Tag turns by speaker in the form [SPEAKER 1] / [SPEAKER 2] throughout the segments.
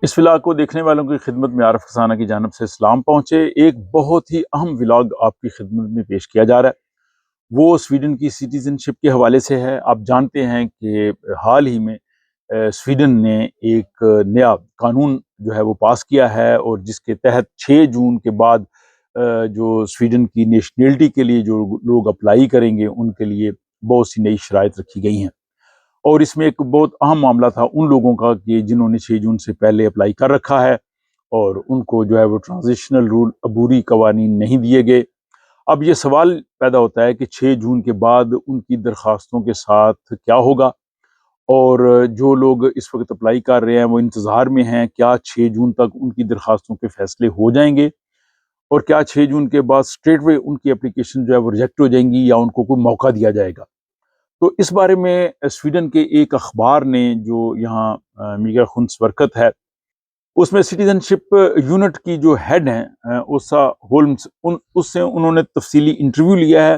[SPEAKER 1] اس vlog کو دیکھنے والوں کی خدمت میں عارف رسانہ کی جانب سے سلام پہنچے۔ ایک بہت ہی اہم ولاگ آپ کی خدمت میں پیش کیا جا رہا ہے، وہ سویڈن کی سٹیزن شپ کے حوالے سے ہے۔ آپ جانتے ہیں کہ حال ہی میں سویڈن نے ایک نیا قانون جو ہے وہ پاس کیا ہے، اور جس کے تحت 6 جون کے بعد جو سویڈن کی نیشنلٹی کے لیے جو لوگ اپلائی کریں گے ان کے لیے بہت سی نئی شرائط رکھی گئی ہیں۔ اور اس میں ایک بہت اہم معاملہ تھا ان لوگوں کا کہ جنہوں نے 6 جون سے پہلے اپلائی کر رکھا ہے اور ان کو جو ہے وہ ٹرانزیشنل رول عبوری قوانین نہیں دیے گئے۔ اب یہ سوال پیدا ہوتا ہے کہ 6 جون کے بعد ان کی درخواستوں کے ساتھ کیا ہوگا، اور جو لوگ اس وقت اپلائی کر رہے ہیں وہ انتظار میں ہیں، کیا 6 جون تک ان کی درخواستوں کے فیصلے ہو جائیں گے، اور کیا 6 جون کے بعد اسٹریٹ وے ان کی اپلیکیشن جو ہے وہ ریجیکٹ ہو جائیں گی، یا ان کو کوئی موقع دیا جائے گا۔ تو اس بارے میں سویڈن کے ایک اخبار نے جو یہاں میگا خنس ورکت ہے، اس میں سٹیزن شپ یونٹ کی جو ہیڈ ہیں اوسا ہولمز، اس سے انہوں نے تفصیلی انٹرویو لیا ہے۔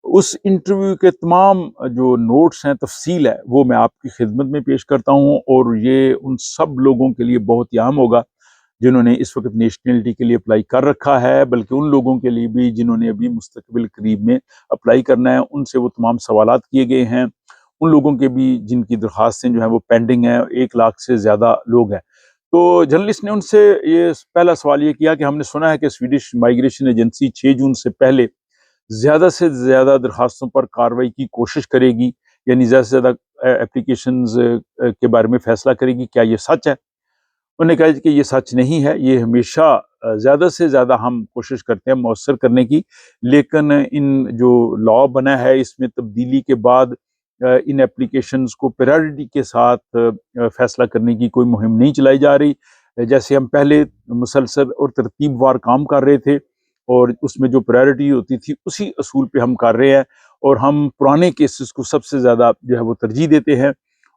[SPEAKER 1] اس انٹرویو کے تمام جو نوٹس ہیں، تفصیل ہے، وہ میں آپ کی خدمت میں پیش کرتا ہوں، اور یہ ان سب لوگوں کے لیے بہت ہی اہم ہوگا جنہوں نے اس وقت نیشنلٹی کے لیے اپلائی کر رکھا ہے، بلکہ ان لوگوں کے لیے بھی جنہوں نے ابھی مستقبل قریب میں اپلائی کرنا ہے۔ ان سے وہ تمام سوالات کیے گئے ہیں، ان لوگوں کے بھی جن کی درخواستیں جو ہیں وہ پینڈنگ ہیں، 1 لاکھ سے زیادہ لوگ ہیں۔ تو جرنلسٹ نے ان سے یہ پہلا سوال یہ کیا کہ ہم نے سنا ہے کہ سویڈش مائیگریشن ایجنسی 6 جون سے پہلے زیادہ سے زیادہ درخواستوں پر کارروائی کی کوشش کرے گی، یعنی زیادہ سے زیادہ اپلیکیشنز کے بارے میں فیصلہ کرے گی، کیا یہ سچ ہے؟ انہوں نے کہا کہ یہ سچ نہیں ہے، یہ ہمیشہ زیادہ سے زیادہ ہم کوشش کرتے ہیں مؤثر کرنے کی، لیکن ان جو لاء بنا ہے اس میں تبدیلی کے بعد ان اپلیکیشنز کو پریارٹی کے ساتھ فیصلہ کرنے کی کوئی مہم نہیں چلائی جا رہی، جیسے ہم پہلے مسلسل اور ترتیب وار کام کر رہے تھے، اور اس میں جو پریارٹی ہوتی تھی اسی اصول پہ ہم کر رہے ہیں، اور ہم پرانے کیسز کو سب سے زیادہ جو ہے وہ ترجیح دیتے ہیں،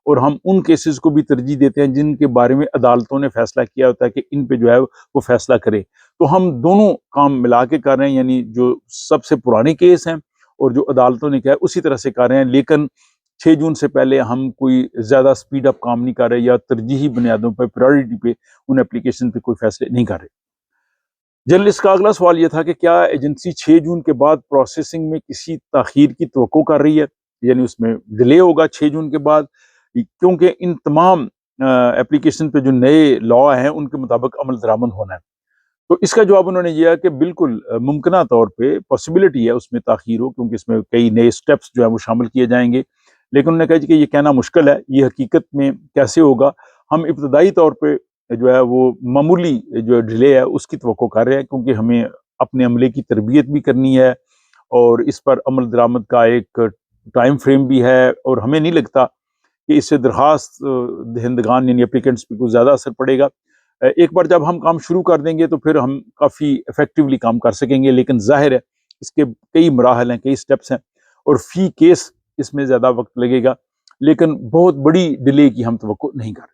[SPEAKER 1] اور ہم ان کیسز کو بھی ترجیح دیتے ہیں جن کے بارے میں عدالتوں نے فیصلہ کیا ہوتا ہے کہ ان پہ جو ہے وہ فیصلہ کرے۔ تو ہم دونوں کام ملا کے کر رہے ہیں، یعنی جو سب سے پرانے کیس ہیں اور جو عدالتوں نے کیا ہے اسی طرح سے کر رہے ہیں، لیکن 6 جون سے پہلے ہم کوئی زیادہ سپیڈ اپ کام نہیں کر رہے، یا ترجیحی بنیادوں پہ پرائورٹی پہ ان اپلیکیشن پہ کوئی فیصلے نہیں کر رہے۔ جرنلسٹ کا اگلا سوال یہ تھا کہ کیا ایجنسی 6 جون کے بعد پروسیسنگ میں کسی تاخیر کی توقع کر رہی ہے، یعنی اس میں ڈیلے ہوگا 6 جون کے بعد، کیونکہ ان تمام اپلیکیشن پہ جو نئے لاء ہیں ان کے مطابق عمل درآمد ہونا ہے۔ تو اس کا جواب انہوں نے یہ ہے کہ بالکل ممکنہ طور پہ پاسبلٹی ہے اس میں تاخیر ہو، کیونکہ اس میں کئی نئے سٹیپس جو ہیں وہ شامل کیے جائیں گے، لیکن انہوں نے کہا کہ یہ کہنا مشکل ہے، یہ حقیقت میں کیسے ہوگا۔ ہم ابتدائی طور پہ جو ہے وہ معمولی جو ڈیلے ہے اس کی توقع کر رہے ہیں، کیونکہ ہمیں اپنے عملے کی تربیت بھی کرنی ہے، اور اس پر عمل درآمد کا ایک ٹائم فریم بھی ہے، اور ہمیں نہیں لگتا کہ اس سے درخواست دہندگان یعنی اپلیکنٹس پہ کوئی زیادہ اثر پڑے گا۔ ایک بار جب ہم کام شروع کر دیں گے تو پھر ہم کافی افیکٹولی کام کر سکیں گے، لیکن ظاہر ہے اس کے کئی مراحل ہیں، کئی سٹیپس ہیں، اور فی کیس اس میں زیادہ وقت لگے گا، لیکن بہت بڑی ڈیلے کی ہم توقع نہیں کر رہے۔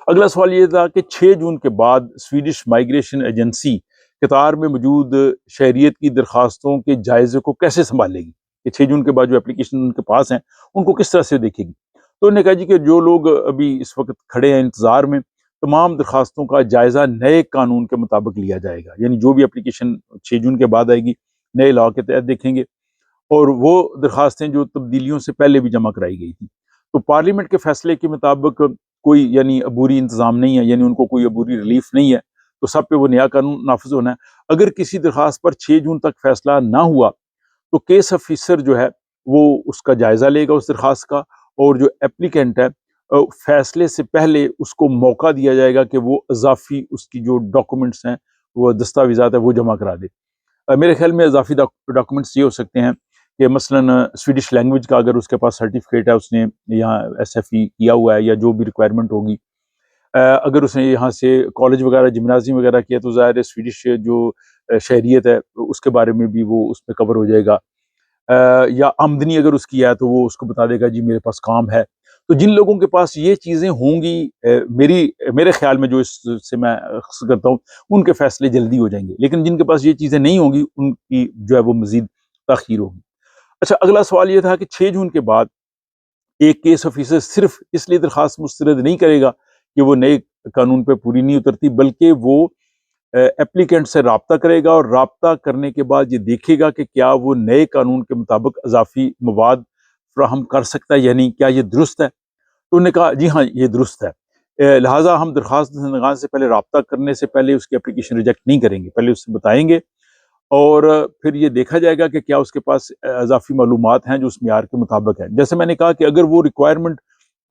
[SPEAKER 1] اگلا سوال یہ تھا کہ 6 جون کے بعد سویڈش مائیگریشن ایجنسی قطار میں موجود شہریت کی درخواستوں کے جائزے کو کیسے سنبھالے گی، کہ 6 جون کے بعد جو اپلیکیشن ان کے پاس ہیں ان کو کس طرح سے دیکھے گی۔ تو انہوں نے کہا جی کہ جو لوگ ابھی اس وقت کھڑے ہیں انتظار میں، تمام درخواستوں کا جائزہ نئے قانون کے مطابق لیا جائے گا، یعنی جو بھی اپلیکیشن 6 جون کے بعد آئے گی نئے لاء کے تحت دیکھیں گے، اور وہ درخواستیں جو تبدیلیوں سے پہلے بھی جمع کرائی گئی تھی۔ تو پارلیمنٹ کے فیصلے کے مطابق کوئی یعنی عبوری انتظام نہیں ہے، یعنی ان کو کوئی عبوری ریلیف نہیں ہے، تو سب پہ وہ نیا قانون نافذ ہونا ہے۔ اگر کسی درخواست پر 6 جون تک فیصلہ نہ ہوا تو کیس آفیسر جو ہے وہ اس کا جائزہ لے گا اس درخواست کا، اور جو اپلیکنٹ ہے فیصلے سے پہلے اس کو موقع دیا جائے گا کہ وہ اضافی اس کی جو ڈاکومنٹس ہیں، وہ دستاویزات ہیں، وہ جمع کرا دے۔ میرے خیال میں اضافی ڈاکومنٹس یہ ہو سکتے ہیں کہ مثلاً سویڈش لینگویج کا اگر اس کے پاس سرٹیفکیٹ ہے، اس نے یہاں ایس ایف ای کیا ہوا ہے یا جو بھی ریکوائرمنٹ ہوگی، اگر اس نے یہاں سے کالج وغیرہ جمنازیم وغیرہ کیا تو ظاہر ہے سویڈش جو شہریت ہے اس کے بارے میں بھی وہ اس پہ کور ہو جائے گا، یا آمدنی اگر اس کی ہے تو وہ اس کو بتا دے گا جی میرے پاس کام ہے۔ تو جن لوگوں کے پاس یہ چیزیں ہوں گی، میرے خیال میں جو اس سے میں اخذ کرتا ہوں، ان کے فیصلے جلدی ہو جائیں گے، لیکن جن کے پاس یہ چیزیں نہیں ہوں گی ان کی جو ہے وہ مزید تاخیر ہوگی۔ اچھا، اگلا سوال یہ تھا کہ 6 جون کے بعد ایک کیس آفیسر صرف اس لیے درخواست مسترد نہیں کرے گا کہ وہ نئے قانون پہ پوری نہیں اترتی، بلکہ وہ اپلیکینٹ سے رابطہ کرے گا، اور رابطہ کرنے کے بعد یہ دیکھے گا کہ کیا وہ نئے قانون کے مطابق اضافی مواد فراہم کر سکتا ہے یا نہیں، کیا یہ درست ہے۔ تو انہوں نے کہا جی ہاں یہ درست ہے، لہٰذا ہم درخواست دہندگان سے پہلے رابطہ کرنے سے پہلے اس کی اپلیکیشن ریجیکٹ نہیں کریں گے، پہلے اس سے بتائیں گے، اور پھر یہ دیکھا جائے گا کہ کیا اس کے پاس اضافی معلومات ہیں جو اس معیار کے مطابق ہیں۔ جیسے میں نے کہا کہ اگر وہ ریکوائرمنٹ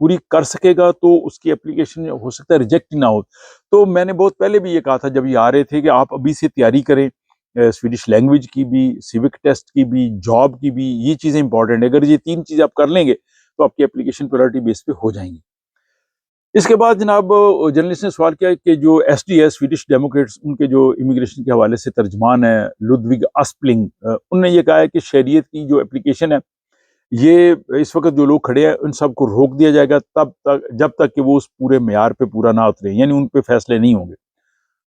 [SPEAKER 1] پوری کر سکے گا تو اس کی اپلیکیشن ہو سکتا ہے ریجیکٹ ہی نہ ہو۔ تو میں نے بہت پہلے بھی یہ کہا تھا جب یہ آ رہے تھے کہ آپ ابھی سے تیاری کریں، سویڈش لینگویج کی بھی، سیوک ٹیسٹ کی بھی، جاب کی بھی، یہ چیزیں امپورٹنٹ ہیں۔ اگر یہ 3 چیزیں آپ کر لیں گے تو آپ کی اپلیکیشن پریورٹی بیس پہ ہو جائیں گی۔ اس کے بعد جناب جرنلسٹ نے سوال کیا کہ جو ایس ڈی ہے سویڈش ڈیموکریٹس، ان کے جو امیگریشن کے حوالے سے ترجمان ہے لودوگ اسپلنگ، انہوں نے یہ کہا ہے کہ شہریت کی جو اپلیکیشن ہے یہ اس وقت جو لوگ کھڑے ہیں ان سب کو روک دیا جائے گا تب تک جب تک کہ وہ اس پورے معیار پہ پورا نہ اترے، یعنی ان پہ فیصلے نہیں ہوں گے۔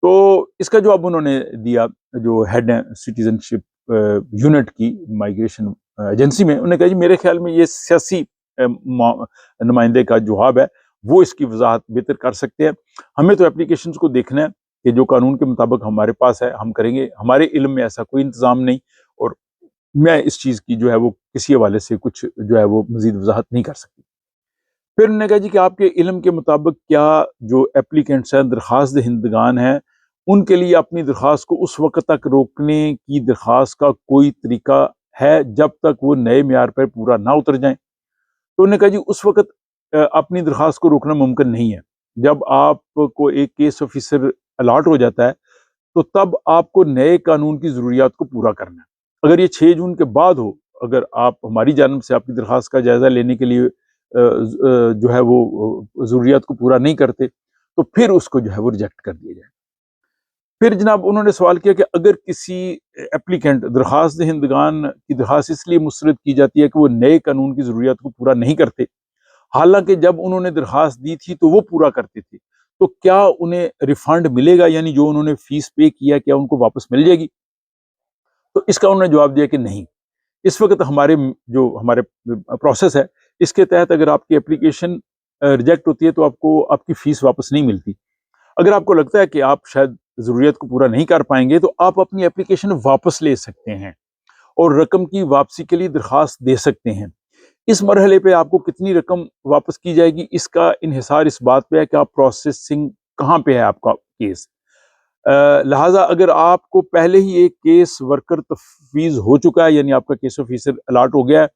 [SPEAKER 1] تو اس کا جواب انہوں نے دیا جو ہیڈ ہیں سٹیزن شپ یونٹ کی مائیگریشن ایجنسی میں، انہوں نے کہا جی میرے خیال میں یہ سیاسی نمائندے کا جواب ہے، وہ اس کی وضاحت بہتر کر سکتے ہیں۔ ہمیں تو اپلیکیشنز کو دیکھنا ہے کہ جو قانون کے مطابق ہمارے پاس ہے ہم کریں گے، ہمارے علم میں ایسا کوئی انتظام نہیں، اور میں اس چیز کی جو ہے وہ کسی حوالے سے کچھ جو ہے وہ مزید وضاحت نہیں کر سکتی۔ پھر انہوں نے کہا جی کہ آپ کے علم کے مطابق کیا جو اپلیکینٹس ہیں، درخواست دہندگان ہیں، ان کے لیے اپنی درخواست کو اس وقت تک روکنے کی درخواست کا کوئی طریقہ ہے جب تک وہ نئے معیار پر پورا نہ اتر جائیں؟ تو انہوں نے کہا جی اس وقت اپنی درخواست کو روکنا ممکن نہیں ہے۔ جب آپ کو ایک کیس آفیسر الاٹ ہو جاتا ہے تو تب آپ کو نئے قانون کی ضروریات کو پورا کرنا ہے۔ اگر یہ 6 جون کے بعد ہو، اگر آپ ہماری جانب سے آپ کی درخواست کا جائزہ لینے کے لیے جو ہے وہ ضروریات کو پورا نہیں کرتے تو پھر اس کو جو ہے وہ ریجیکٹ کر دیا جائے۔ پھر جناب انہوں نے سوال کیا کہ اگر کسی اپلیکینٹ درخواست دہندگان کی درخواست اس لیے مسترد کی جاتی ہے کہ وہ نئے قانون کی ضروریات کو پورا نہیں کرتے، حالانکہ جب انہوں نے درخواست دی تھی تو وہ پورا کرتے تھے، تو کیا انہیں ریفنڈ ملے گا، یعنی جو انہوں نے فیس پے کیا کیا ان کو واپس مل جائے گی؟ تو اس کا انہوں نے جواب دیا کہ نہیں، اس وقت ہمارے پروسیس ہے اس کے تحت اگر آپ کی اپلیکیشن ریجیکٹ ہوتی ہے تو آپ کو آپ کی فیس واپس نہیں ملتی۔ اگر آپ کو لگتا ہے کہ آپ شاید ضروریت کو پورا نہیں کر پائیں گے تو آپ اپنی اپلیکیشن واپس لے سکتے ہیں اور رقم کی واپسی کے لیے درخواست دے سکتے ہیں۔ اس مرحلے پہ آپ کو کتنی رقم واپس کی جائے گی اس کا انحصار اس بات پہ ہے کہ آپ پروسیسنگ کہاں پہ ہے آپ کا کیس۔ لہٰذا اگر آپ کو پہلے ہی ایک کیس ورکر تفویض ہو چکا ہے، یعنی آپ کا کیس آفیسر الاٹ ہو گیا ہے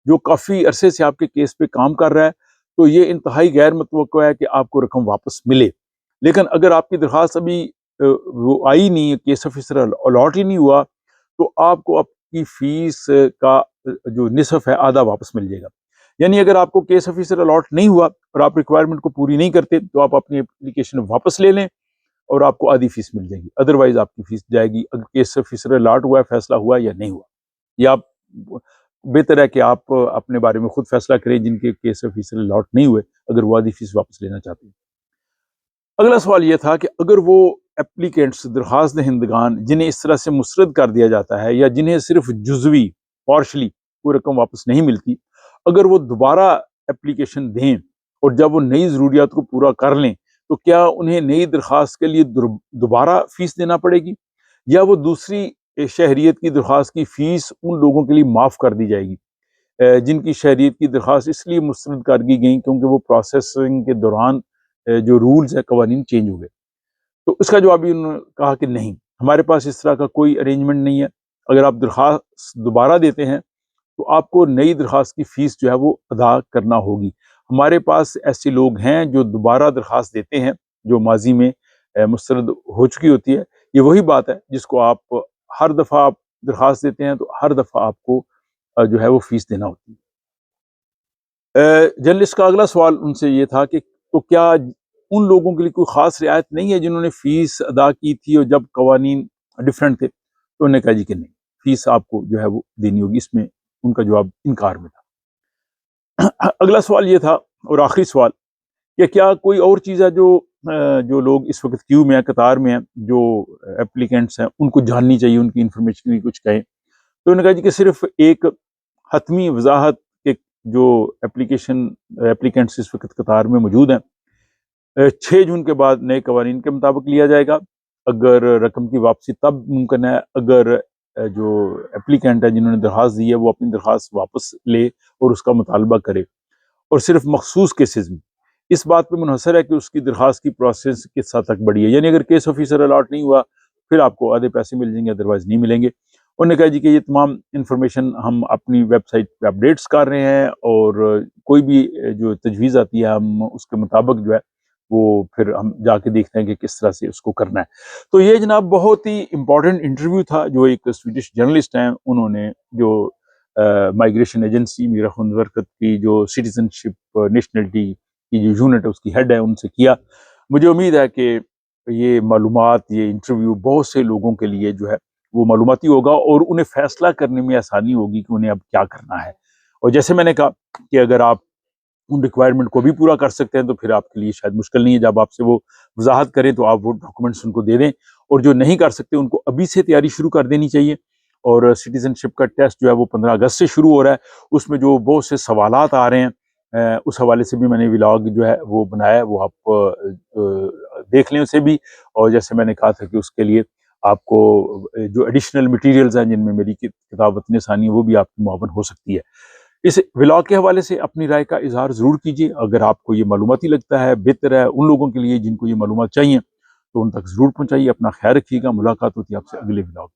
[SPEAKER 1] جو کافی عرصے سے آپ کے کیس پہ کام کر رہا ہے، تو یہ انتہائی غیر متوقع ہے کہ آپ کو رقم واپس ملے۔ لیکن اگر آپ کی درخواست ابھی وہ آئی نہیں ہے، کیس آفیسر الاٹ ہی نہیں ہوا، تو آپ کو آپ کی فیس کا جو نصف ہے آدھا واپس مل جائے گا۔ یعنی اگر آپ کو کیس آفیسر الاٹ نہیں ہوا اور آپ ریکوائرمنٹ کو پوری نہیں کرتے تو آپ اپنی اپلیکیشن واپس لے لیں اور آپ کو آدھی فیس مل جائے گی، ادروائز آپ کی فیس جائے گی اگر کیس آفیسر الاٹ ہوا ہے، فیصلہ ہوا ہے یا نہیں ہوا۔ یا آپ بہتر ہے کہ آپ اپنے بارے میں خود فیصلہ کریں، جن کے کیس آفیسر الاٹ نہیں ہوئے اگر وہ آدھی فیس واپس لینا چاہتے ہیں۔ اگلا سوال یہ تھا کہ اگر وہ اپلیکینٹس درخواست دہندگان جنہیں اس طرح سے مسترد کر دیا جاتا ہے یا جنہیں صرف جزوی پارشلی کوئی رقم واپس نہیں ملتی، اگر وہ دوبارہ اپلیکیشن دیں اور جب وہ نئی ضروریات کو پورا کر لیں تو کیا انہیں نئی درخواست کے لیے دوبارہ فیس دینا پڑے گی، یا وہ دوسری شہریت کی درخواست کی فیس ان لوگوں کے لیے معاف کر دی جائے گی جن کی شہریت کی درخواست اس لیے مسترد کر دی گئی کیونکہ وہ پروسیسنگ کے دوران جو رولز ہے قوانین چینج ہو گئے؟ تو اس کا جواب بھی انہوں نے کہا کہ نہیں، ہمارے پاس اس طرح کا کوئی ارینجمنٹ نہیں ہے۔ اگر آپ درخواست دوبارہ دیتے ہیں تو آپ کو نئی درخواست کی فیس جو ہے وہ ادا کرنا ہوگی۔ ہمارے پاس ایسے لوگ ہیں جو دوبارہ درخواست دیتے ہیں جو ماضی میں مسترد ہو چکی ہوتی ہے۔ یہ وہی بات ہے جس کو آپ ہر دفعہ آپ درخواست دیتے ہیں تو ہر دفعہ آپ کو جو ہے وہ فیس دینا ہوتی ہے۔ جرنلسٹ کا اگلا سوال ان سے یہ تھا کہ تو کیا ان لوگوں کے لیے کوئی خاص رعایت نہیں ہے جنہوں نے فیس ادا کی تھی اور جب قوانین ڈفرینٹ تھے؟ تو انہوں نے کہا جی کہ نہیں، فیس آپ کو جو ہے وہ دینی ہوگی۔ اس میں ان کا جواب انکار میں تھا۔ اگلا سوال یہ تھا اور آخری سوال کہ کیا کوئی اور چیز ہے جو لوگ اس وقت کیو میں ہیں، قطار میں ہیں، جو اپلیکینٹس ہیں ان کو جاننی چاہیے، ان کی انفارمیشن کی کچھ کہیں؟ تو انہوں نے کہا جی کہ صرف ایک حتمی وضاحت کہ جو اپلیکینٹس اس وقت قطار میں موجود ہیں 6 جون کے بعد نئے قوانین کے مطابق لیا جائے گا۔ اگر رقم کی واپسی تب ممکن ہے اگر جو اپلیکینٹ ہے جنہوں نے درخواست دی ہے وہ اپنی درخواست واپس لے اور اس کا مطالبہ کرے، اور صرف مخصوص کیسز میں اس بات پہ منحصر ہے کہ اس کی درخواست کی پروسیس کس حد تک بڑھی ہے، یعنی اگر کیس آفیسر الاٹ نہیں ہوا پھر آپ کو آدھے پیسے مل جائیں گے، ادروائز نہیں ملیں گے۔ انہوں نے کہا جی کہ یہ تمام انفارمیشن ہم اپنی ویب سائٹ پہ اپڈیٹس کر رہے ہیں، اور کوئی بھی جو تجویز آتی ہے ہم اس کے مطابق جو ہے وہ پھر ہم جا کے دیکھتے ہیں کہ کس طرح سے اس کو کرنا ہے۔ تو یہ جناب بہت ہی امپورٹنٹ انٹرویو تھا جو ایک سویڈش جرنلسٹ ہیں انہوں نے جو مائگریشن ایجنسی میرا خندورکت کی جو سٹیزن شپ نیشنلٹی کی جو یونٹ ہے اس کی ہیڈ ہے ان سے کیا۔ مجھے امید ہے کہ یہ معلومات، یہ انٹرویو بہت سے لوگوں کے لیے جو ہے وہ معلوماتی ہوگا اور انہیں فیصلہ کرنے میں آسانی ہوگی کہ انہیں اب کیا کرنا ہے۔ اور جیسے میں نے کہا کہ اگر آپ ان ریکوائرمنٹ کو بھی پورا کر سکتے ہیں تو پھر آپ کے لیے شاید مشکل نہیں ہے، جب آپ سے وہ وضاحت کریں تو آپ وہ ڈاکومنٹس ان کو دے دیں، اور جو نہیں کر سکتے ان کو ابھی سے تیاری شروع کر دینی چاہیے۔ اور سٹیزن شپ کا ٹیسٹ جو ہے وہ 15 اگست سے شروع ہو رہا ہے، اس میں جو بہت سے سوالات آ رہے ہیں اس حوالے سے بھی میں نے ولاگ جو ہے وہ بنایا ہے، وہ آپ دیکھ لیں اسے بھی۔ اور جیسے میں نے کہا تھا کہ اس کے لیے آپ کو جو ایڈیشنل مٹیریلز ہیں جن میں میری کتاب وطن ثانی ہے وہ بھی آپ کی معاون ہو سکتی ہے۔ اس ولاگ کے حوالے سے اپنی رائے کا اظہار ضرور کیجیے، اگر آپ کو یہ معلوماتی لگتا ہے بہتر ہے ان لوگوں کے لیے جن کو یہ معلومات چاہیے تو ان تک ضرور پہنچائیے۔ اپنا خیال رکھیے گا، ملاقات ہوتی ہے آپ سے اگلے ولاگ۔